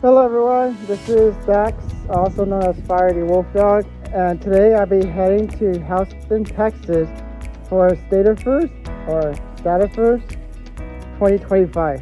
Hello everyone, this is Dax, also known as Fire the Wolf Dog, and today I'll be heading to Houston, Texas for StratosFur or StratosFur 2025.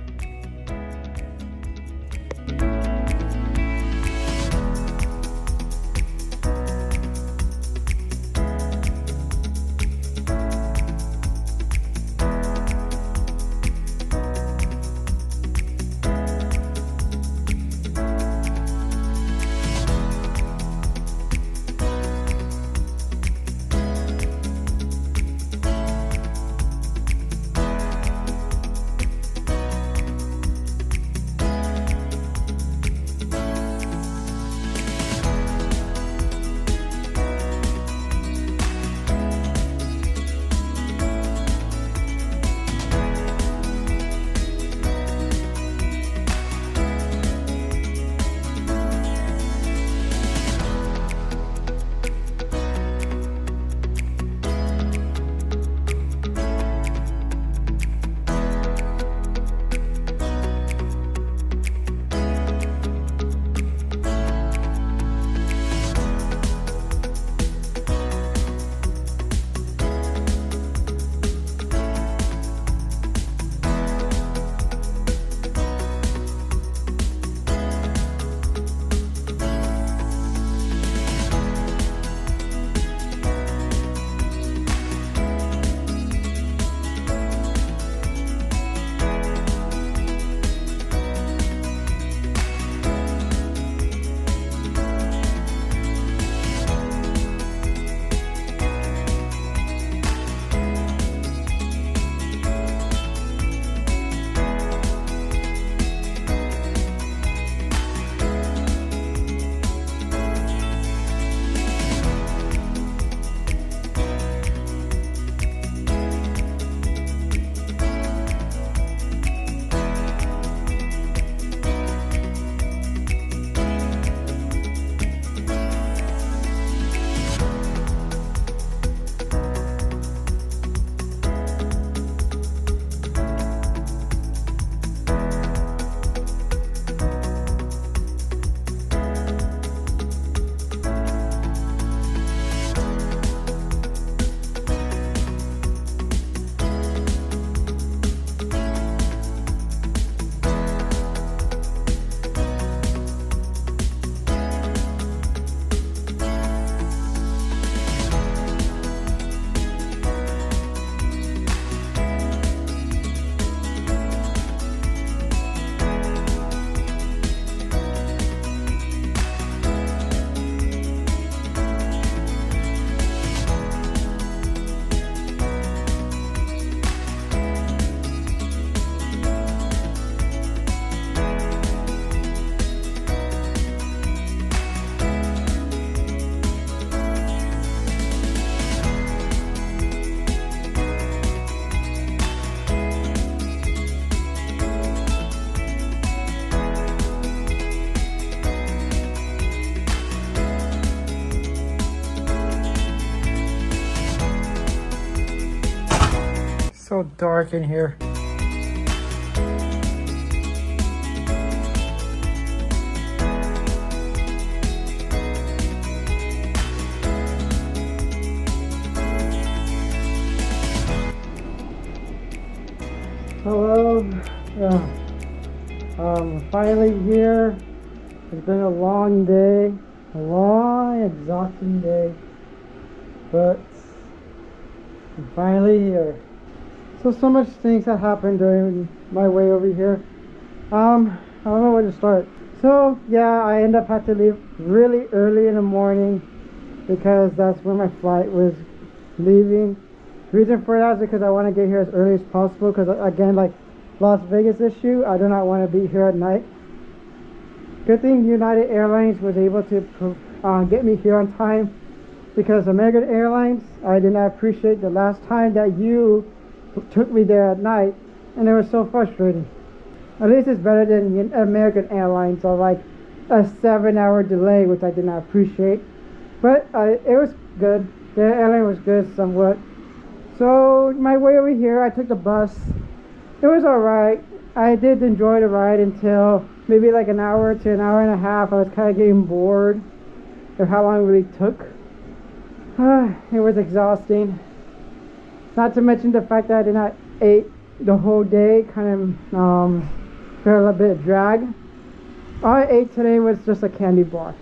So dark in here. Hello. Finally here. It's been a long day, a long, exhausting day, but I'm finally here. So much things that happened during my way over here. I don't know where to start. So yeah, I end up had to leave really early in the morning because that's when my flight was leaving. Reason for that is because I want to get here as early as possible because again, like Las Vegas issue, I do not want to be here at night. Good thing United Airlines was able to get me here on time, because American Airlines, I did not appreciate the last time that you took me there at night, and it was so frustrating. At least it's better than American Airlines, or like a 7-hour delay, which I did not appreciate. But it was good. The airline was good somewhat. So my way over here, I took the bus. It was alright. I did enjoy the ride until maybe like an hour to an hour and a half. I was kind of getting bored of how long it really took. It was exhausting. Not to mention the fact that I did not eat the whole day, kind of felt a little bit of drag. All I ate today was just a candy bar.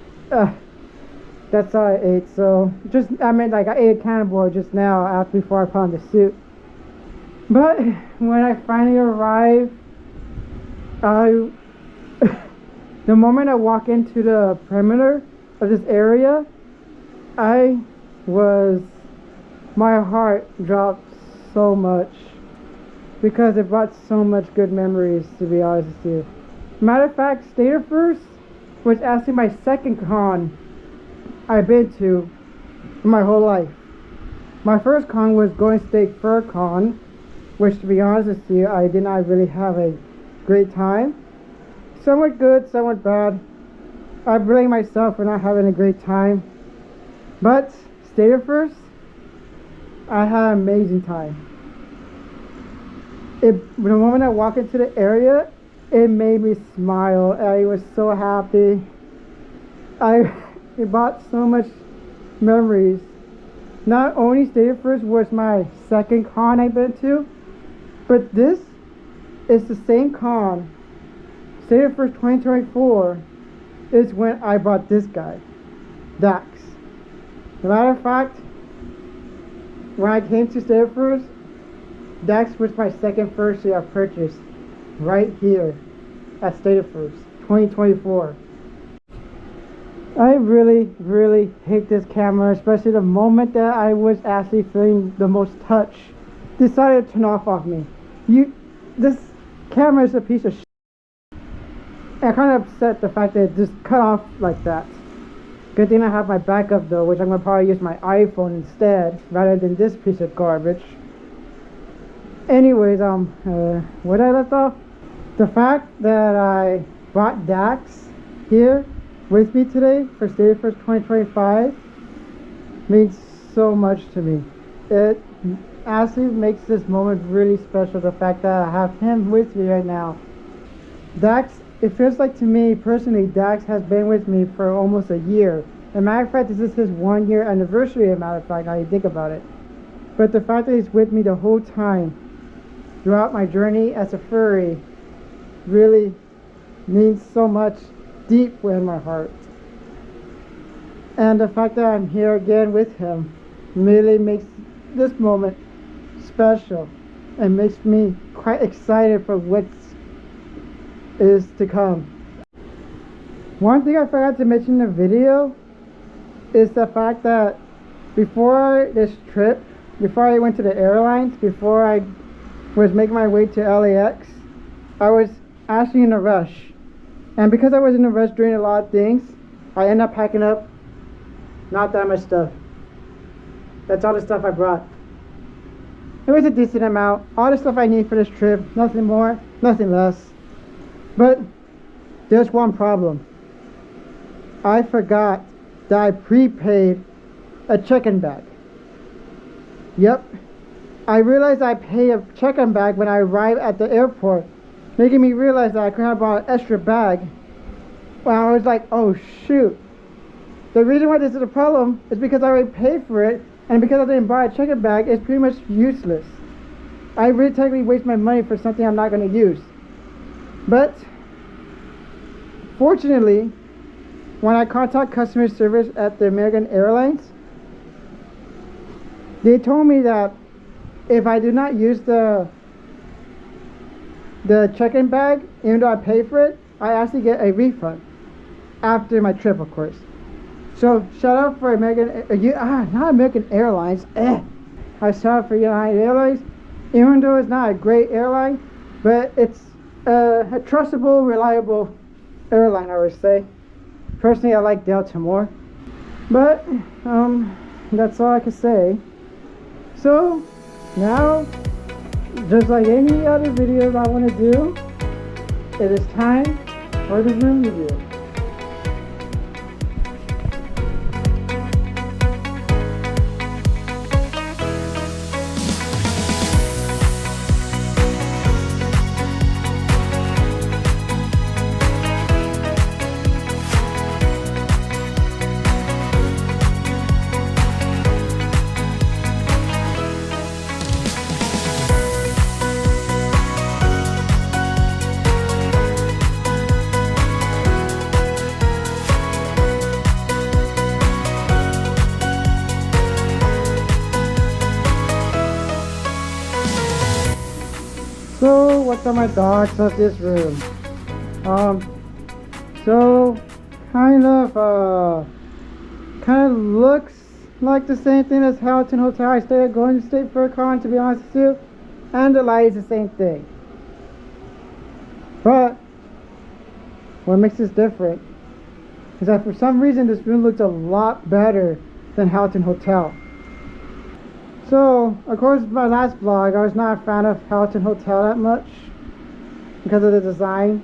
That's all I ate. So I ate a candy bar just now before I put on the suit. But when I finally arrived, the moment I walk into the perimeter of this area, my heart dropped so much because it brought so much good memories, to be honest with you. Matter of fact, Stratos Fur was actually my second con I've been to in my whole life. My first con was Golden State Fur Con, which, to be honest with you, I did not really have a great time. Somewhat good, somewhat bad. I blame myself for not having a great time. But Stratos Fur, I had an amazing time. The moment I walked into the area, it made me smile. I was so happy. It brought so much memories. Not only Stratos Fur was my second con I've been to, but this is the same con. Stratos Fur 2024 is when I bought this guy, Dax. As a matter of fact, when I came to Stratos Fur, Dax was my second fursuit I purchased right here at Stratos Fur 2024. I really hate this camera, especially the moment that I was actually feeling the most touch. Decided to turn off me. This camera is a piece of shit. I kind of upset the fact that it just cut off like that. Good thing I have my backup though, which I'm gonna probably use my iPhone instead rather than this piece of garbage. Anyways, where I left off? The fact that I brought Dax here with me today for Stratos Fur 2025 means so much to me. It actually makes this moment really special, the fact that I have him with me right now. Dax, it feels like to me personally, Dax has been with me for almost a year. As a matter of fact, this is his 1 year anniversary, as a matter of fact, now you think about it. But the fact that he's with me the whole time throughout my journey as a furry really means so much deep within my heart. And the fact that I'm here again with him really makes this moment special and makes me quite excited for what is to come. One thing I forgot to mention in the video is the fact that before this trip, before I went to the airlines, before I was making my way to LAX, I was actually in a rush. And because I was in a rush doing a lot of things, I ended up packing up not that much stuff. That's all the stuff I brought. It was a decent amount. All the stuff I need for this trip. Nothing more, nothing less. But there's one problem. I forgot that I prepaid a check-in bag. Yep. I realized I pay a check-in bag when I arrived at the airport, making me realize that I could have bought an extra bag. Well, I was like, oh shoot. The reason why this is a problem is because I already paid for it, and because I didn't buy a check-in bag, it's pretty much useless. I really technically waste my money for something I'm not going to use. But fortunately, when I contact customer service at the American Airlines, they told me that if I do not use the check-in bag, even though I pay for it, I actually get a refund after my trip, of course. So shout out for not American Airlines. I shout out for United Airlines, even though it's not a great airline, but it's a trustable, reliable airline, I would say. Personally, I like Delta more. But that's all I can say. So now, just like any other videos I want to do, it is time for the room review. are my thoughts of this room. So kind of looks like the same thing as Hamilton Hotel. I stayed at Golden State Furcon, to be honest with you, and the light is the same thing. But what makes this different is that for some reason this room looks a lot better than Hamilton Hotel. So, of course, my last vlog, I was not a fan of Hamilton Hotel that much because of the design.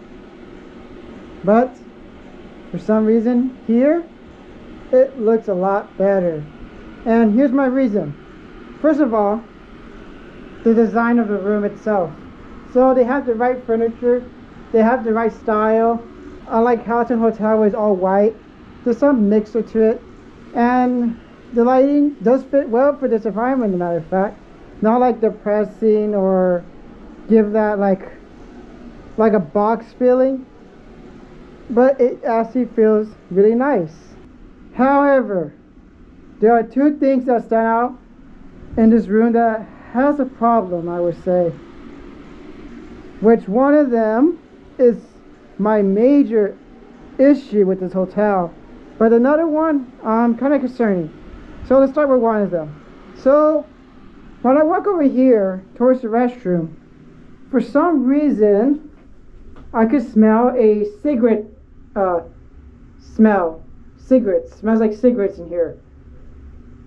But for some reason here, it looks a lot better. And here's my reason. First of all, the design of the room itself. So they have the right furniture, they have the right style. Unlike Hamilton Hotel, where it's all white, there's some mixture to it, and the lighting does fit well for this environment, as a matter of fact. Not like depressing or give that like a box feeling, but it actually feels really nice. However, there are two things that stand out in this room that has a problem, I would say. Which one of them is my major issue with this hotel, but another one kind of concerning. So let's start with one of them. So when I walk over here towards the restroom, for some reason I could smell a cigarette smell. Cigarettes. Smells like cigarettes in here.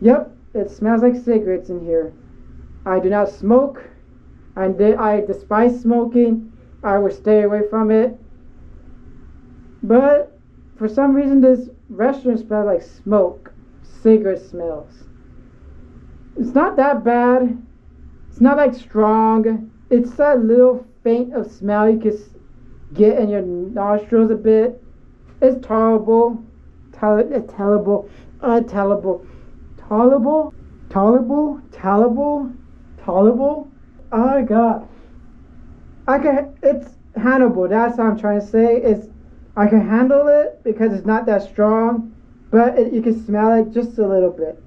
Yep, it smells like cigarettes in here. I do not smoke. I despise smoking. I would stay away from it. But for some reason this restaurant smells like smoke. Cigarette smells. It's not that bad. It's not like strong. It's that little faint of smell you can get in your nostrils a bit. It's tolerable. Tolerable. Oh my god. It's handleable. That's what I'm trying to say. I can handle it because it's not that strong, but you can smell it just a little bit.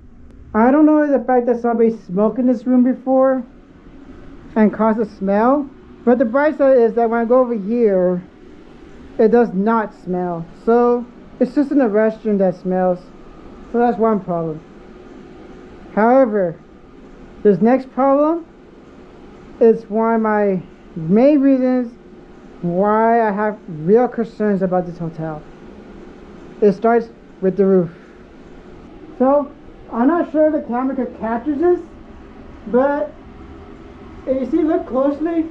I don't know if the fact that somebody smoked in this room before and caused a smell, but the bright side is that when I go over here, it does not smell. So it's just in the restroom that smells. So that's one problem. However, this next problem is one of my main reasons why I have real concerns about this hotel. It starts with the roof. So I'm not sure if the camera captures this, but if you see, look closely,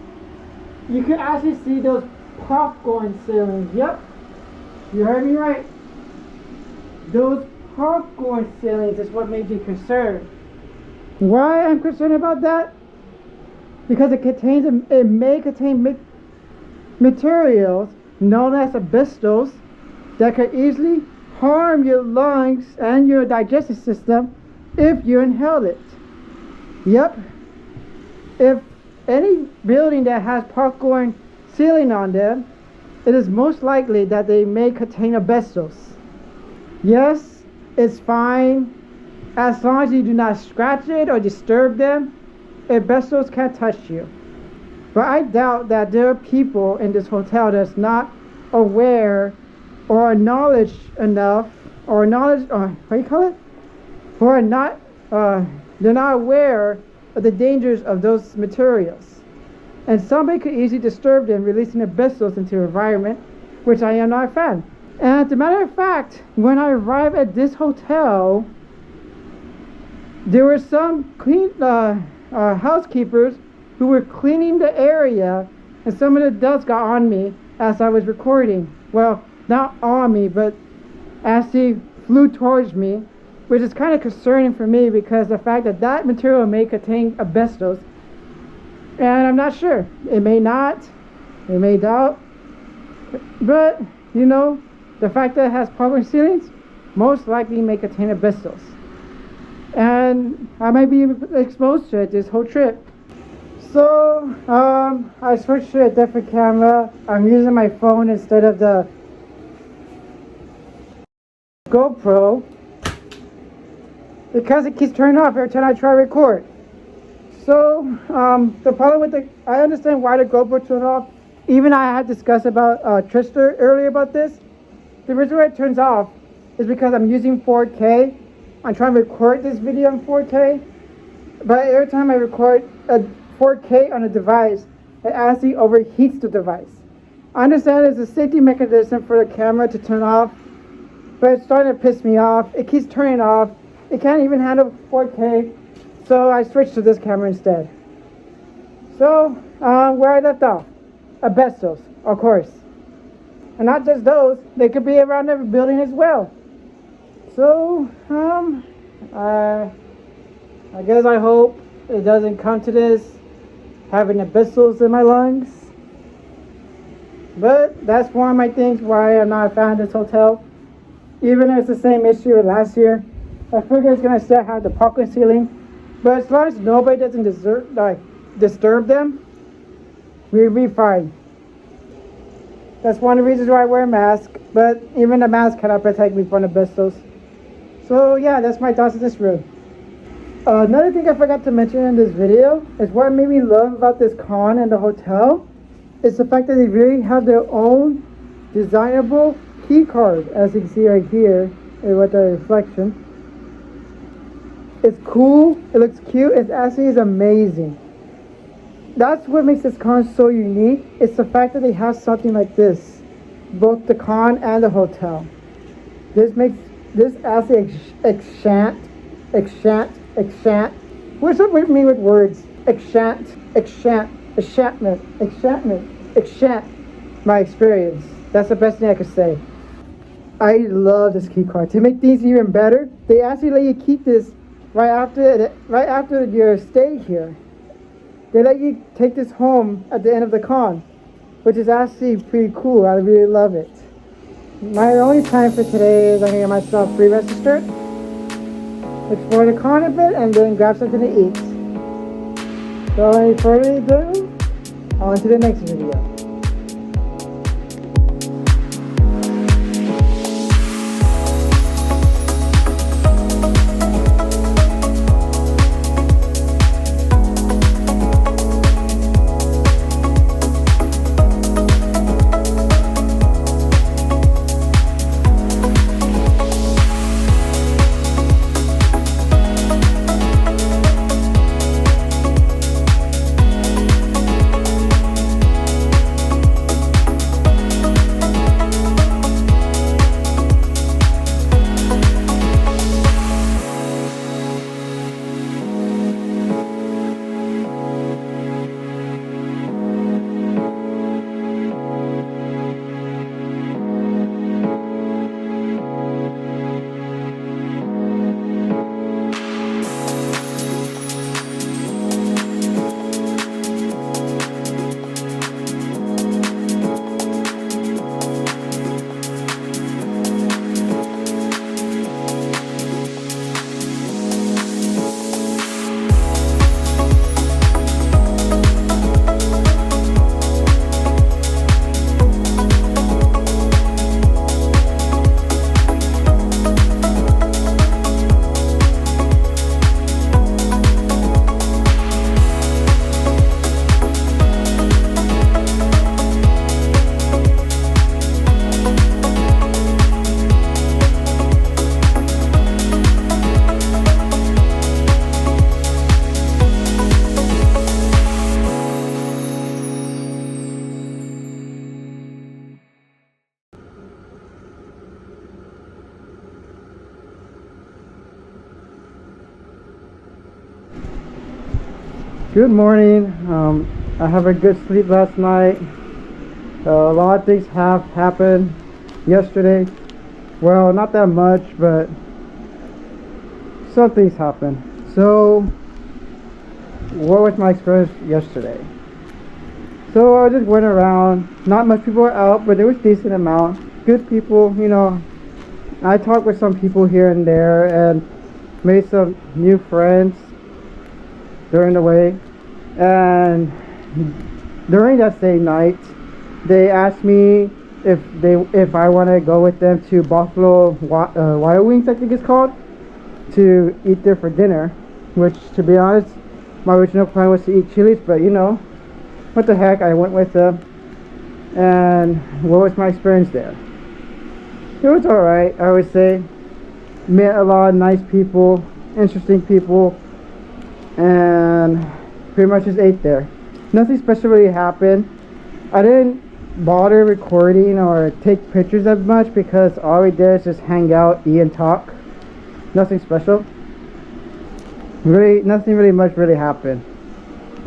you can actually see those popcorn ceilings. Yep, you heard me right. Those popcorn ceilings is what made me concerned. Why I'm concerned about that? Because it may contain materials known as asbestos that could easily harm your lungs and your digestive system if you inhale it. Yep. If any building that has popcorn ceiling on them, it is most likely that they may contain asbestos. Yes, it's fine as long as you do not scratch it or disturb them. Asbestos can't touch you. But I doubt that there are people in this hotel that's not aware or knowledge enough, or knowledge, or what do you call it? Or not, they're not aware of the dangers of those materials. And somebody could easily disturb them, releasing asbestos into the environment, which I am not a fan. And as a matter of fact, when I arrived at this hotel, there were some housekeepers who were cleaning the area, and some of the dust got on me as I was recording. Well, not on me, but as he flew towards me, which is kind of concerning for me because the fact that material may contain asbestos, and I'm not sure. It may not, it may not, but you know, the fact that it has popcorn ceilings most likely may contain asbestos, and I might be exposed to it this whole trip. So I switched to a different camera. I'm using my phone instead of the GoPro because it keeps turning off every time I try to record. So the problem with I understand why the GoPro turned off. Even I had discussed about Trister earlier about this. The reason why it turns off is because I'm using 4K. I'm trying to record this video in 4K, but every time I record a 4K on a device, it actually overheats the device. I understand it's a safety mechanism for the camera to turn off, but it's starting to piss me off. It keeps turning off. It can't even handle 4K, so I switched to this camera instead. So, where I left off, asbestos, of course. And not just those, they could be around the building as well. So, I guess I hope it doesn't come to this, having asbestos in my lungs. But that's one of my things why I'm not a fan of this hotel. Even if it's the same issue as last year, I figure it's gonna still have the parking ceiling. But as long as nobody doesn't disturb them, we'll be fine. That's one of the reasons why I wear a mask, but even the mask cannot protect me from asbestos. So yeah, that's my thoughts on this room. Another thing I forgot to mention in this video is what made me love about this con and the hotel is the fact that they really have their own designable key card, as you can see right here with the reflection. It's cool, it looks cute, it actually is amazing. That's what makes this con so unique. It's the fact that they have something like this, both the con and the hotel. This makes this actually enchant. What's up with me with words? Enchant my experience. That's the best thing I could say. I love this key card. To make things even better, they actually let you keep this right after your stay here. They let you take this home at the end of the con, which is actually pretty cool. I really love it. My only plan for today is I'm gonna get myself free registered, explore the con a bit, and then grab something to eat. So without further ado, on to the next video. Good morning. I have a good sleep last night. A lot of things have happened yesterday. Well, not that much, but some things happened. So, what was my experience yesterday? So I just went around. Not much people were out, but there was a decent amount. Good people, you know. I talked with some people here and there and made some new friends during the way. And during that same night, they asked me if I want to go with them to Buffalo Wild Wings, I think it's called, to eat there for dinner. Which, to be honest, My original plan was to eat Chili's, but you know, what the heck, I went with them. And what was my experience there? It was alright, I would say. Met a lot of nice people, interesting people, and pretty much just ate there. Nothing special really happened. I didn't bother recording or take pictures that much because all we did is just hang out, eat, and talk. Nothing special. Really, nothing really much really happened.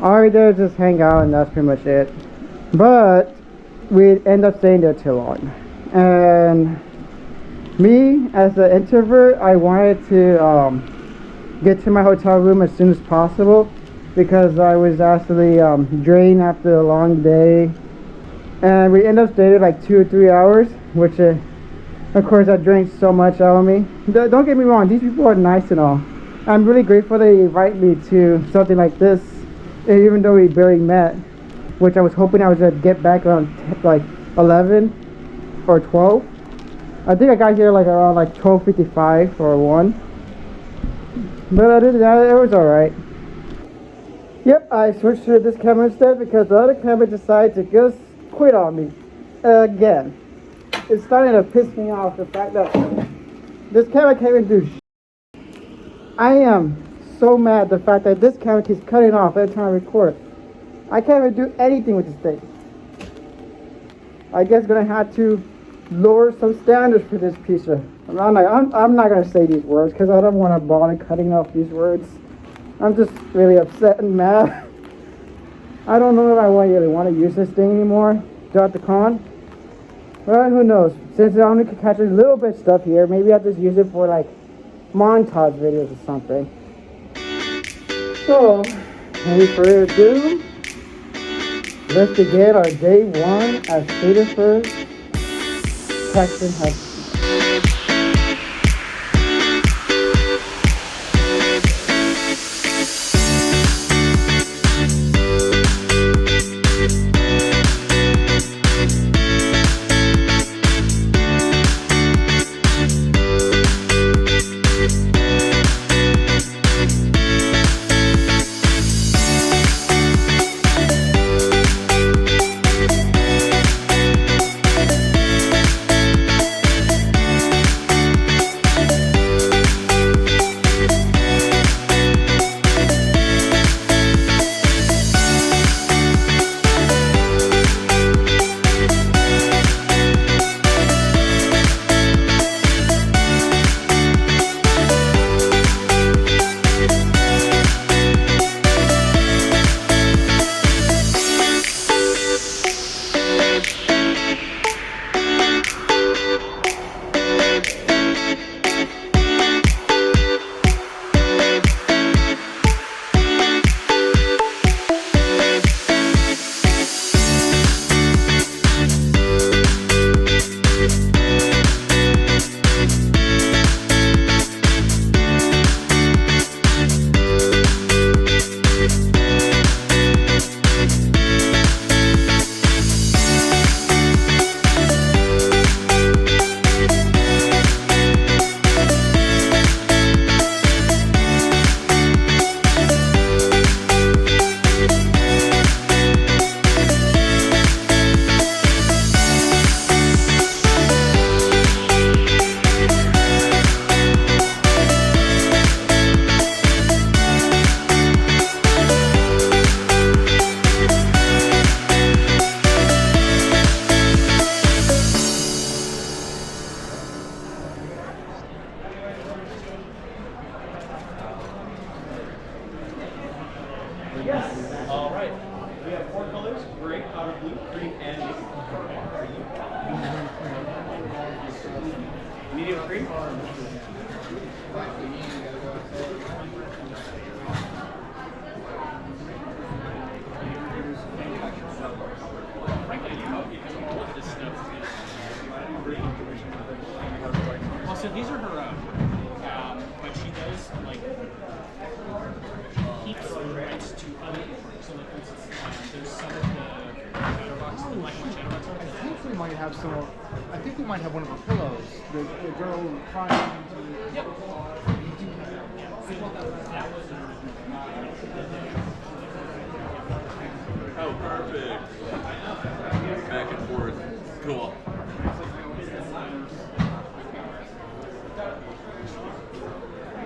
All we did is just hang out, and that's pretty much it. But we'd end up staying there too long. And me, as an introvert, I wanted to get to my hotel room as soon as possible because I was actually drained after a long day. And we ended up staying there like 2 or 3 hours, which of course that drank so much out of me. Don't get me wrong, these people are nice and all. I'm really grateful they invite me to something like this, even though we barely met, which I was hoping I was going to get back around like 11 or 12. I think I got here like around like 12:55 or 1. But other than that, it was alright. Yep, I switched to this camera instead because the other camera decided to just quit on me again. It's starting to piss me off, the fact that this camera can't even do I am so mad at the fact that this camera keeps cutting off every time I record. I can't even do anything with this thing. I guess gonna have to lower some standards for this piece of. I'm not gonna say these words because I don't want to bother cutting off these words. I'm just really upset and mad. I don't know if I really want to use this thing anymore throughout the con. But who knows? Since I only can catch a little bit of stuff here, maybe I'll just use it for like montage videos or something. So, any further ado, let's begin our day 1 at Stratos Fur, Texan Husky. All right. We have 4 colors: gray, powder blue, cream, and medium cream. Well, so these are her own, but she does like keeps the rights to other work. So, like for instance, there's some of the Chatterbox, the black and white chatterbox art. I think we might have some. I think we might have one of our pillows. The girl crying into. Yep. Oh, perfect. Back and forth. Cool.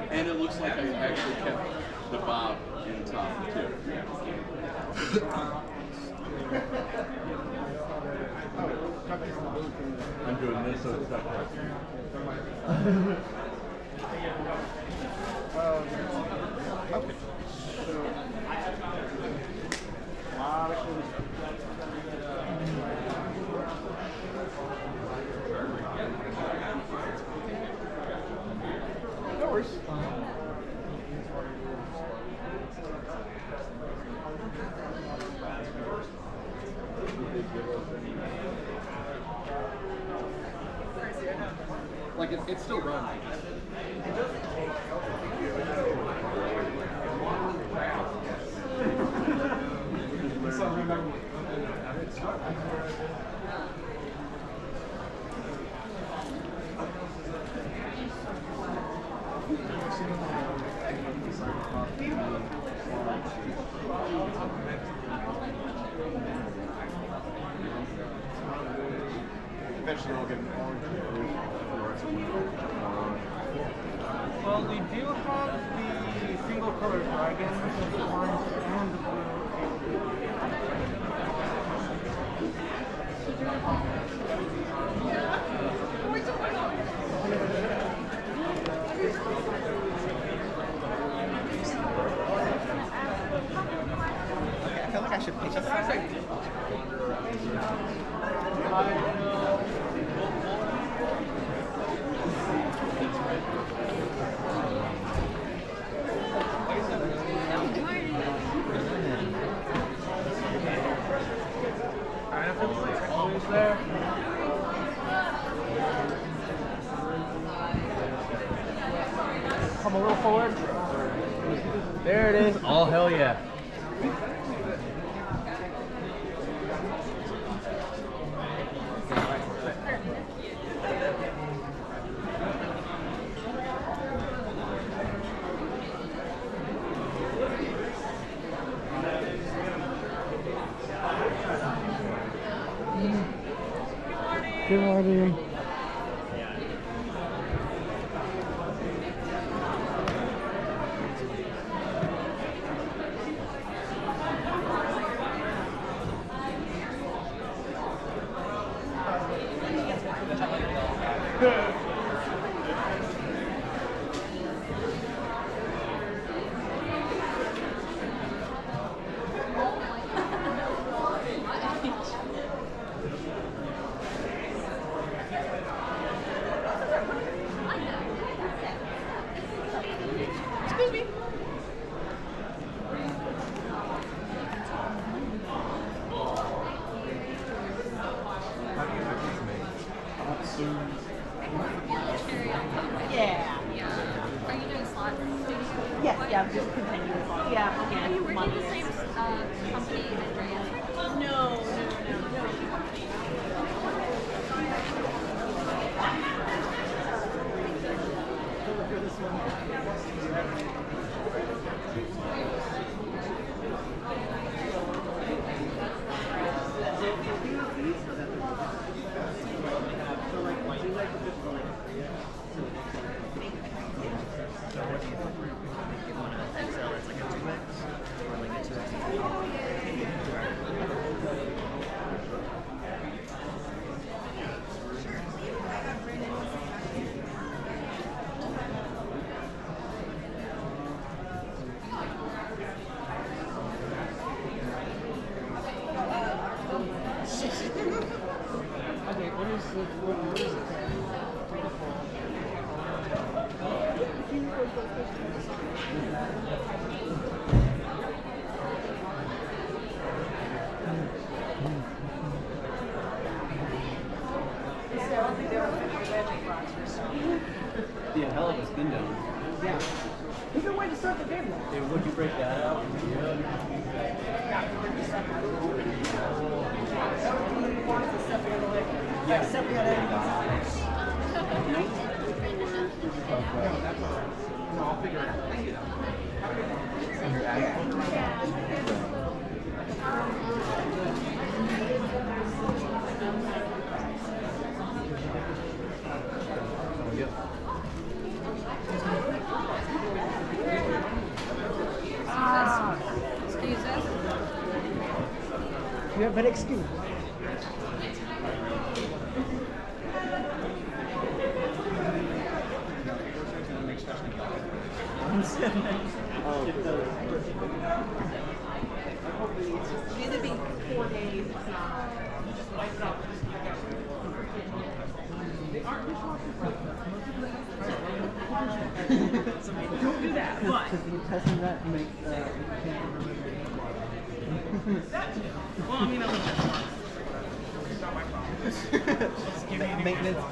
And it looks like I actually kept the bob in top too. I'm doing this so it's not right. Okay. No worries. Like it still runs. Eventually I'll get an orange. Well, we do have the single color dragon, the orange and the blue. I feel like I should pitch it. Alright, after the colors there. Come a little forward. There it is. Oh, hell yeah. Good morning. Yeah. Are you doing slot? Yeah, just continue. Yeah, Are you working months. with the same company as Andrea? No. Okay, what is it? Yeah, hell of a spin down. Yeah. There's no way to start the game though. Would you break that out? Yeah. Excuse us. You have an excuse. These have been 4 days. It's not. Don't do that. What? Testing that make Well, I mean, I'm a benchmark. It's not my problem. Just give me an maintenance.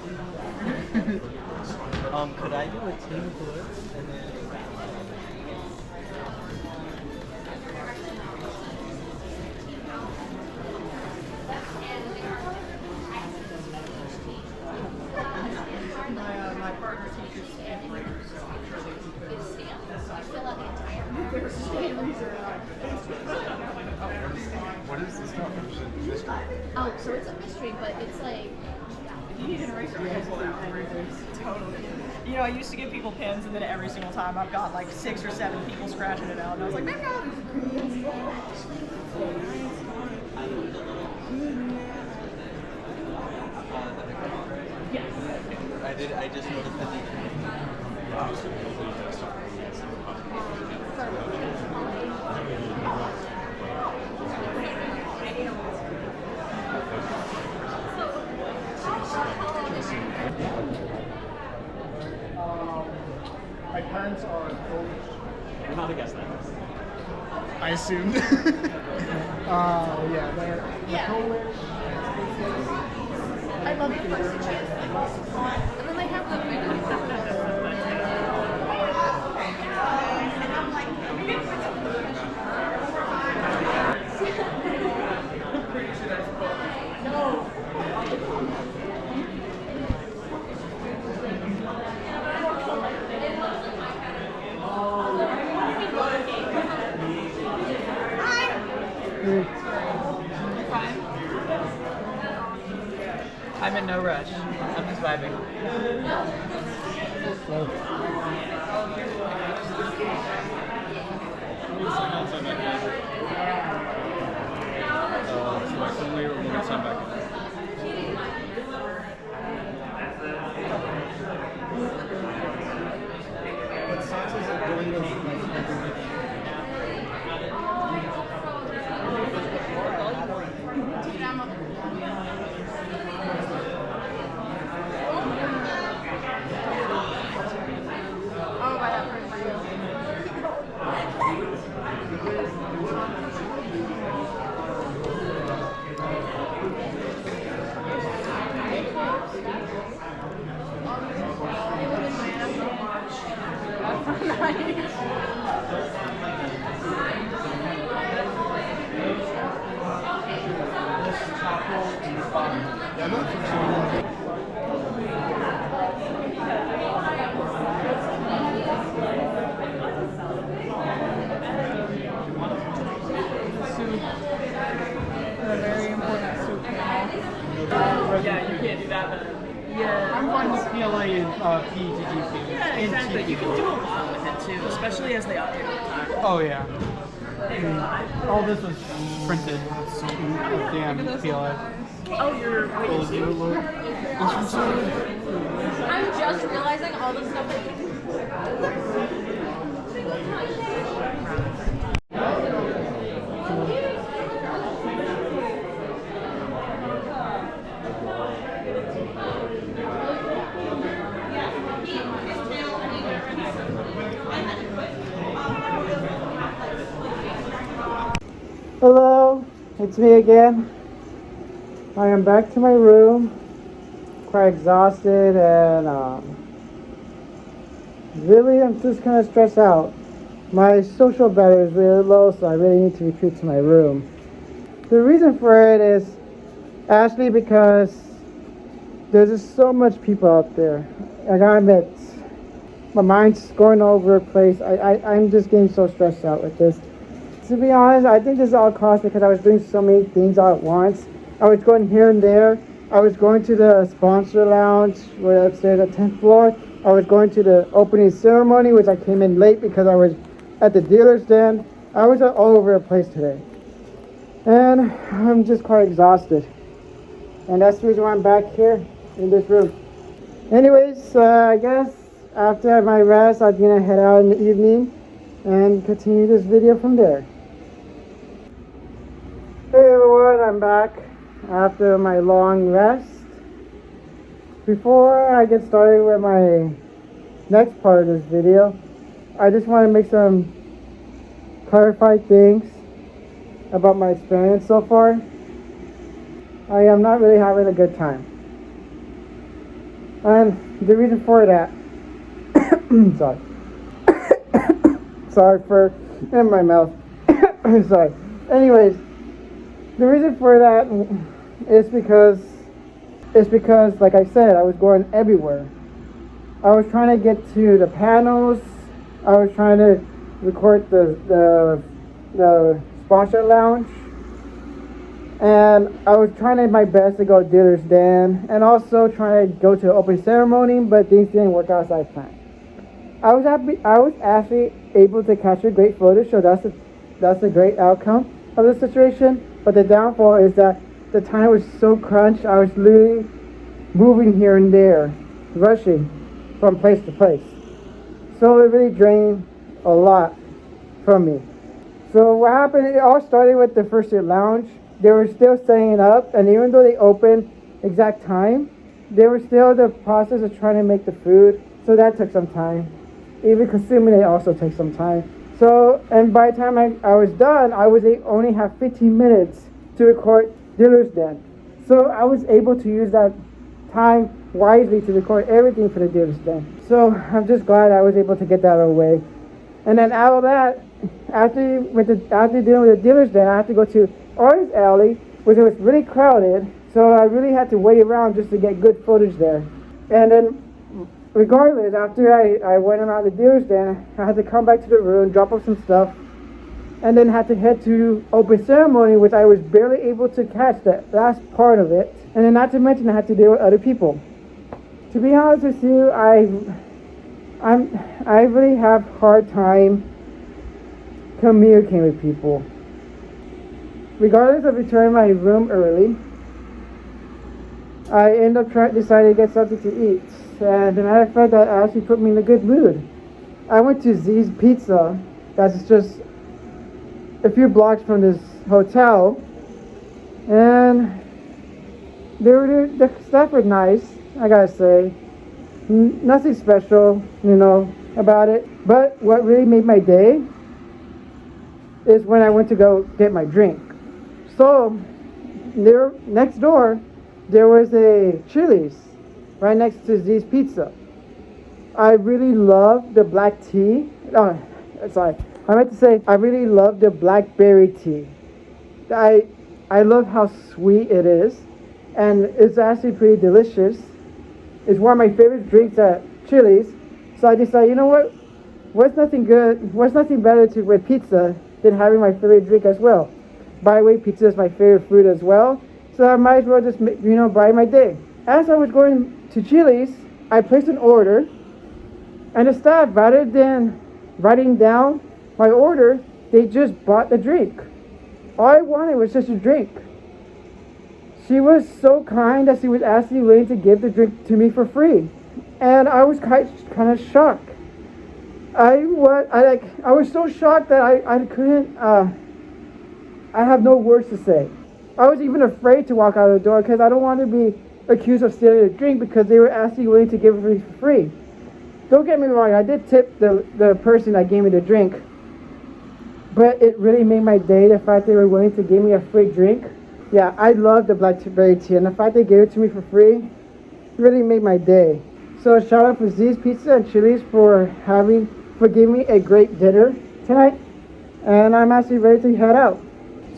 Could I do a team flip and then? My partner teaches fifth graders, so I'm sure they keep it. What is this stuff? Oh, so it's a mystery, but it's like. You need an eraser. Totally. You know, I used to give people pins, and then every single time I've got like 6 or 7 people scratching it out, and I was like, maybe I'll do Yes. I just noticed My parents are Polish. You're not a guest then. I assumed. Yeah, they're Polish. I love it. And then they have I'm in no rush. I'm just vibing. What sucks is that going to Yeah, you can't do that better. Yeah. I'm fine with PLA and PTG. Yeah, exactly. You can do a lot with it too, especially as they update over time. Oh yeah. All this was printed. Damn PLA. Oh, you're waiting. I'm just realizing all the stuff that you Hello, it's me again. I am back to my room, quite exhausted, and really I'm just kind of stressed out. My social battery is really low, so I really need to retreat to my room. The reason for it is Actually, because there's just so much people out there. I gotta admit, my mind's going all over the place. I'm just getting so stressed out with this. To be honest, I think this is all caused because I was doing so many things all at once. I was going here and there. I was going to the sponsor lounge, where upstairs at 10th floor. I was going to the opening ceremony, which I came in late because I was at the dealer's den. I was all over the place today. And I'm just quite exhausted. And that's the reason why I'm back here in this room. Anyways, I guess after my rest, I'm gonna head out in the evening and continue this video from there. Hey everyone, I'm back after my long rest. Before I get started with my next part of this video, I just want to make some clarified things about my experience so far. I am not really having a good time. And the reason for that, sorry for in my mouth. Sorry. Anyways, the reason for that is because like I said, I was going everywhere. I was trying to get to the panels. I was trying to record the sponsor lounge, and I was trying my best to go to dealer's den, and also trying to go to the open ceremony, but things didn't work out as I planned. I was actually able to capture great footage, so that's a great outcome of the situation. But the downfall is that the time was so crunched. I was literally moving here and there, rushing from place to place. So it really drained a lot from me. So what happened, it all started with the fursuit lounge. They were still setting it up, and even though they opened exact time, they were still in the process of trying to make the food. So that took some time. Even consuming it also takes some time. So, and by the time I was done, I was only have 15 minutes to record dealer's den. So I was able to use that time wisely to record everything for the dealer's den. So I'm just glad I was able to get that out of the way. And then out of that, after dealing with the dealer's den, I had to go to Artist Alley, which was really crowded. So I really had to wait around just to get good footage there. And then regardless, after I went around the dealer's den, I had to come back to the room, drop off some stuff, and then had to head to open ceremony, which I was barely able to catch that last part of it. And then not to mention I had to deal with other people. To be honest with you, I really have a hard time communicating with people. Regardless of returning my room early, I end up deciding to get something to eat. And as a matter of fact, that actually put me in a good mood. I went to Z's Pizza, that's just a few blocks from this hotel, and the stuff was nice, I gotta say. Nothing special, about it. But what really made my day is when I went to go get my drink. So, there, next door, there was a Chili's right next to Z's Pizza. I really love the black tea. Oh, sorry. I meant to say I really love the blackberry tea. I love how sweet it is, and it's actually pretty delicious. It's one of my favorite drinks at Chili's. So I decided, you know what? What's nothing better with pizza than having my favorite drink as well. By the way, pizza is my favorite food as well. So I might as well just, brighten my day. As I was going to Chili's, I placed an order, and the staff, rather than writing down my order, they just bought the drink. All I wanted was just a drink. She was so kind that she was actually willing to give the drink to me for free, and I was kind of shocked. I was so shocked that I couldn't. I have no words to say. I was even afraid to walk out of the door because I don't want to be accused of stealing a drink because they were actually willing to give it to me for free. Don't get me wrong, I did tip the person that gave me the drink, but it really made my day, the fact they were willing to give me a free drink. Yeah, I love the blackberry tea, and the fact they gave it to me for free really made my day. So a shout out for Z's Pizza and Chili's for giving me a great dinner tonight, and I'm actually ready to head out.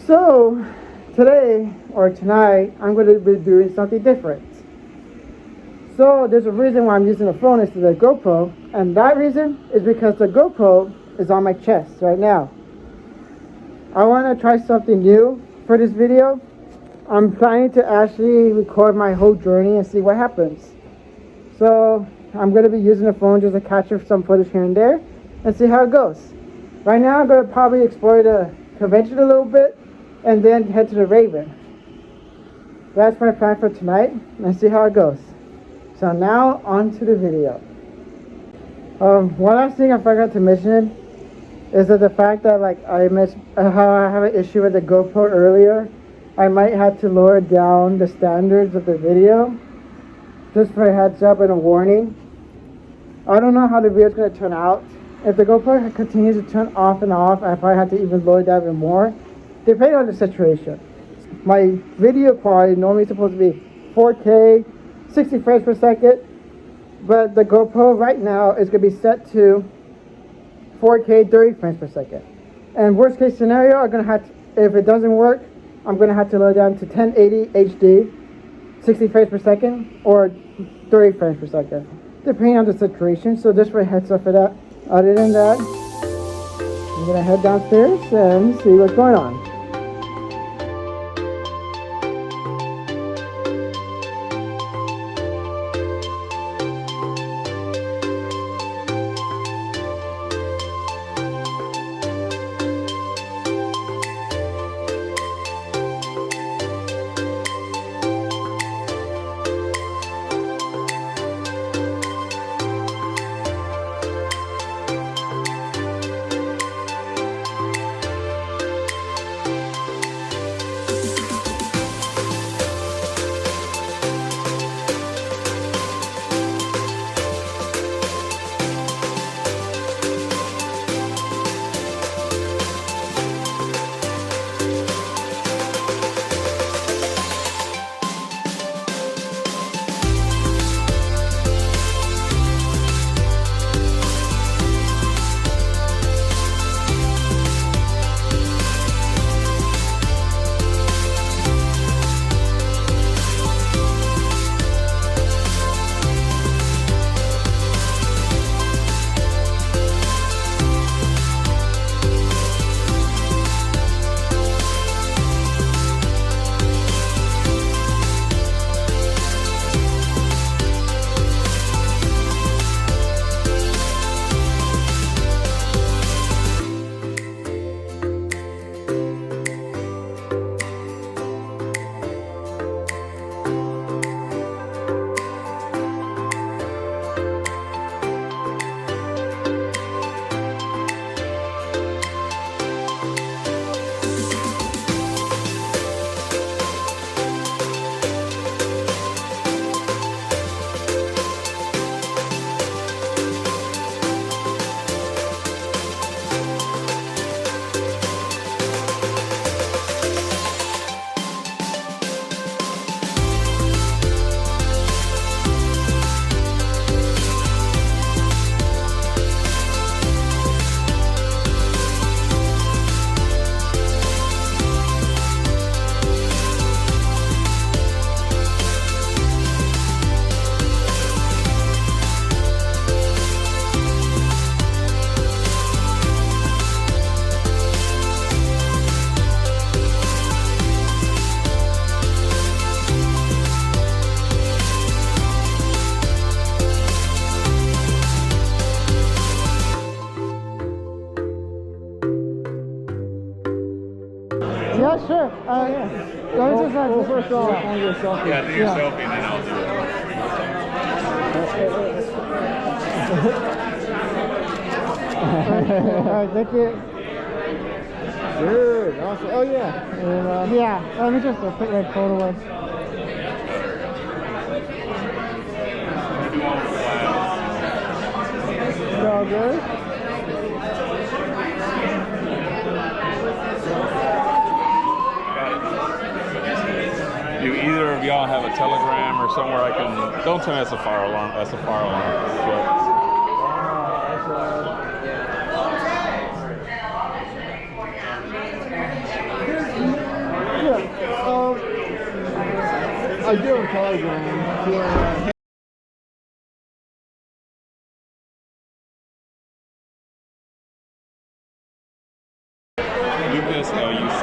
So today or tonight, I'm going to be doing something different. So there's a reason why I'm using a phone instead of the GoPro, and that reason is because the GoPro is on my chest right now. I want to try something new for this video. I'm planning to actually record my whole journey and see what happens. So I'm going to be using the phone just to capture some footage here and there and see how it goes. Right now I'm going to probably explore the convention a little bit and then head to the Raven. That's my plan for tonight, and see how it goes. So now on to the video. One last thing I forgot to mention is that the fact that like I mentioned how I have an issue with the GoPro earlier, I might have to lower down the standards of the video, just for a heads up and a warning. I don't know how the video is going to turn out. If the GoPro continues to turn off and off, I probably have to even lower that even more, depending on the situation. My video quality normally supposed to be 4K, 60 frames per second, but the GoPro right now is going to be set to 4K, 30 frames per second. And worst case scenario, I'm going to have to, if it doesn't work, I'm going to have to lower down to 1080 HD, 60 frames per second, or 30 frames per second, depending on the situation. So just for a heads up for that. Other than that, I'm going to head downstairs and see what's going on. Yeah, sure. Yeah. Let me just go first off. Yeah, do your selfie and then I'll do it. Alright, thank you. Good. Awesome. Oh yeah. And, yeah, let me just put that photo away. It's all good. Do either of y'all have a Telegram or somewhere I can? Don't tell me that's a fire alarm. That's a fire alarm. Yeah. Telegram for Lucas LUC.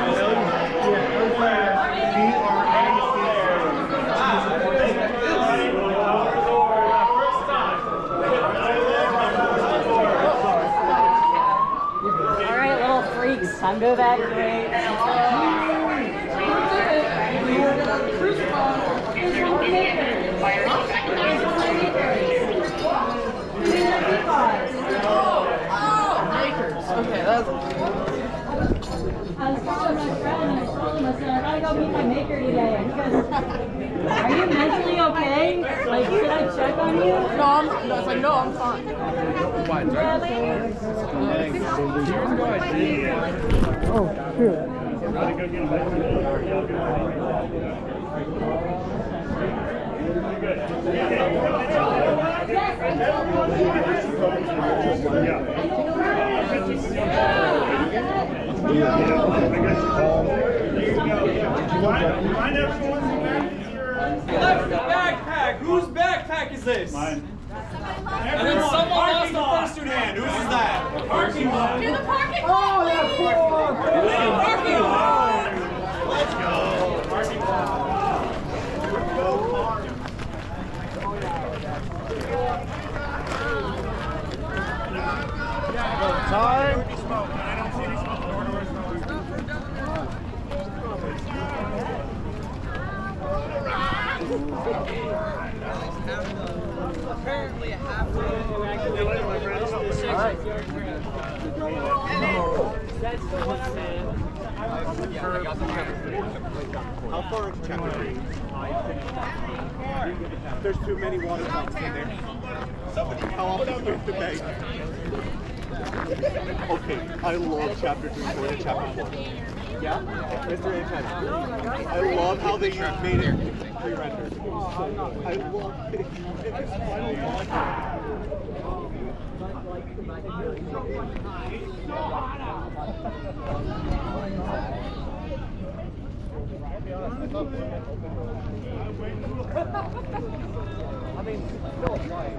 All right, little freaks, time to evacuate. Okay, that's. I was calling my friend and I told him, I said, I gotta go meet my maker today. He goes, are you mentally okay? Like, should I check on you? No, it's like, no, I'm fine. Oh, shoot. Backpack! Whose backpack is this? Mine. And then someone lost the fursuit hand. Whose is that? Parking lot. To the parking lot! Parking lot! Let's go. Parking lot. time. Apparently halfway. That's the one I'm in. How far into chapter 3? There's too many water fountains in there. How often do you have to beg? Okay, I love chapter 3 more than chapter 4. Yeah? Mr. Antenna. I love how they made it pre-rendered. I love it. It's final I mean, still right.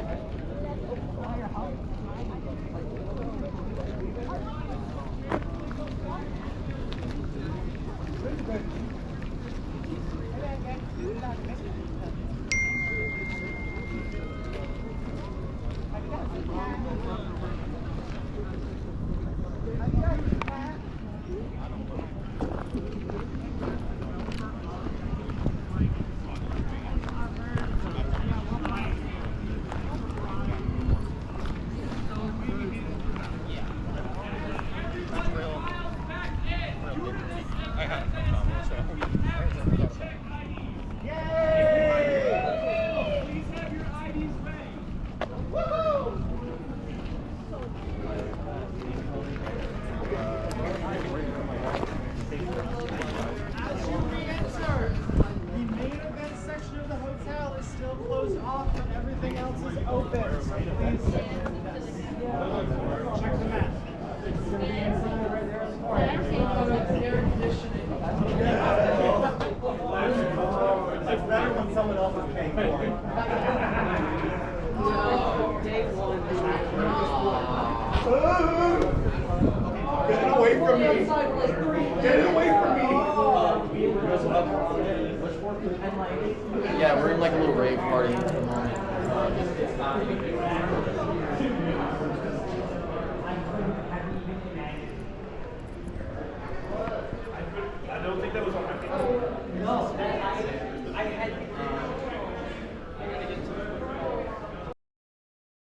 Yeah, we're in like a little rave party at the moment.